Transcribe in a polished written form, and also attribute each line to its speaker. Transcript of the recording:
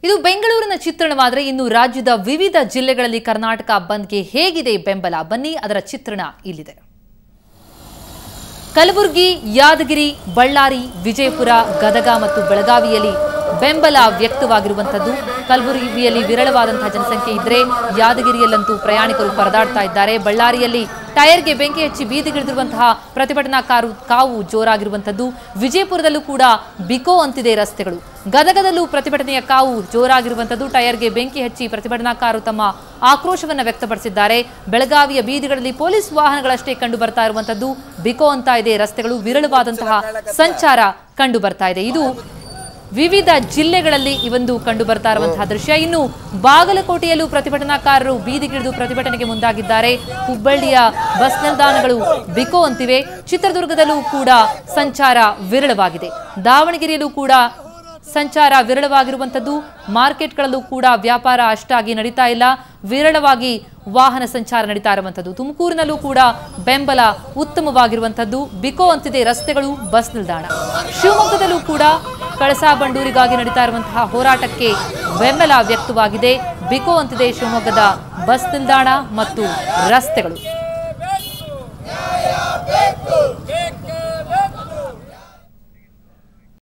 Speaker 1: ಇದು ಬೆಂಗಳೂರಿನ ಚಿತ್ರಣವಾದರೆ ಇನ್ನು ರಾಜ್ಯದ ವಿವಿಧ ಜಿಲ್ಲೆಗಳಲ್ಲಿ ಕರ್ನಾಟಕ ಬಂದ್ಗೆ ಹೇಗಿದೆ ಬೆಂಬಲ ಬನ್ನಿ ಅದರ ಚಿತ್ರಣ ಇಲ್ಲಿದೆ. ಕಲಬುರಗಿ, ಯಾದಗಿರಿ, ಬಳ್ಳಾರಿ, ವಿಜಯಪುರ, ಗದಗ ಮತ್ತು ಬೆಳಗಾವಿಯಲ್ಲಿ ಬೆಂಬಲ ವ್ಯಕ್ತವಾಗಿರುವಂತದ್ದು. ಕಲಬುರಗಿಯಲ್ಲಿ ವಿರಳವಾದಂತಹ ಜನಸಂಖ್ಯೆ ಇದ್ದರೆ ಯಾದಗಿರಿಯಲ್ಲಂತೂ ಪ್ರಯಾಣಿಕರು ಪರದಾಡ್ತಾ ಇದ್ದಾರೆ. ಬಳ್ಳಾರಿಯಲ್ಲಿ ಟೈರ್ಗೆ ಬೆಂಕಿ ಹಚ್ಚಿ ಬೀದಿಗಿಳಿದಿರುವಂತಹ ಪ್ರತಿಭಟನಾಕಾರರು ಕಾವು ಜೋರಾಗಿರುವಂತದ್ದು. ವಿಜಯಪುರದಲ್ಲೂ ಕೂಡ ಬಿಕೋ ಅಂತಿದೆ ರಸ್ತೆಗಳು. ಗದಗದಲ್ಲೂ ಪ್ರತಿಭಟನೆಯ ಕಾವು ಜೋರಾಗಿರುವಂತದ್ದು. ಟೈರ್ಗೆ ಬೆಂಕಿ ಹಚ್ಚಿ ಪ್ರತಿಭಟನಾಕಾರರು ತಮ್ಮ ಆಕ್ರೋಶವನ್ನು ವ್ಯಕ್ತಪಡಿಸಿದ್ದಾರೆ. ಬೆಳಗಾವಿಯ ಬೀದಿಗಳಲ್ಲಿ ಪೊಲೀಸ್ ವಾಹನಗಳಷ್ಟೇ ಕಂಡು ಬರ್ತಾ ಇರುವಂತದ್ದು. ಬಿಕೋ ಅಂತ ಇದೆ ರಸ್ತೆಗಳು, ವಿರಳವಾದಂತಹ ಸಂಚಾರ ಕಂಡು ಬರ್ತಾ ಇದೆ. ಇದು ವಿವಿಧ ಜಿಲ್ಲೆಗಳಲ್ಲಿ ಇವೊಂದು ಕಂಡು ಬರ್ತಾ ಇರುವಂತಹ ದೃಶ್ಯ. ಇನ್ನು ಬಾಗಲಕೋಟೆಯಲ್ಲೂ ಪ್ರತಿಭಟನಾಕಾರರು ಬೀದಿಗಿಳಿದು ಪ್ರತಿಭಟನೆಗೆ ಮುಂದಾಗಿದ್ದಾರೆ. ಹುಬ್ಬಳ್ಳಿಯ ಬಸ್ ನಿಲ್ದಾಣಗಳು ಬಿಕೋ ಅಂತಿವೆ. ಚಿತ್ರದುರ್ಗದಲ್ಲೂ ಕೂಡ ಸಂಚಾರ ವಿರಳವಾಗಿದೆ. ದಾವಣಗೆರೆಯಲ್ಲೂ ಕೂಡ ಸಂಚಾರ ವಿರಳವಾಗಿರುವಂತದ್ದು. ಮಾರ್ಕೆಟ್ಗಳಲ್ಲೂ ಕೂಡ ವ್ಯಾಪಾರ ಅಷ್ಟಾಗಿ ನಡೀತಾ ಇಲ್ಲ, ವಿರಳವಾಗಿ ವಾಹನ ಸಂಚಾರ ನಡೀತಾ ಇರುವಂತದ್ದು. ತುಮಕೂರಿನಲ್ಲೂ ಕೂಡ ಬೆಂಬಲ ಉತ್ತಮವಾಗಿರುವಂತದ್ದು. ಬಿಕೋ ಅಂತಿದೆ ರಸ್ತೆಗಳು, ಬಸ್ ನಿಲ್ದಾಣ. ಶಿವಮೊಗ್ಗದಲ್ಲೂ ಕೂಡ ಕಳಸಾ ಬಂಡೂರಿಗಾಗಿ ನಡೀತಾ ಇರುವಂತಹ ಹೋರಾಟಕ್ಕೆ ಬೆಂಬಲ ವ್ಯಕ್ತವಾಗಿದೆ. ಬಿಕೋ ಅಂತಿದೆ ಶಿವಮೊಗ್ಗದ ಬಸ್ ನಿಲ್ದಾಣ ಮತ್ತು ರಸ್ತೆಗಳು.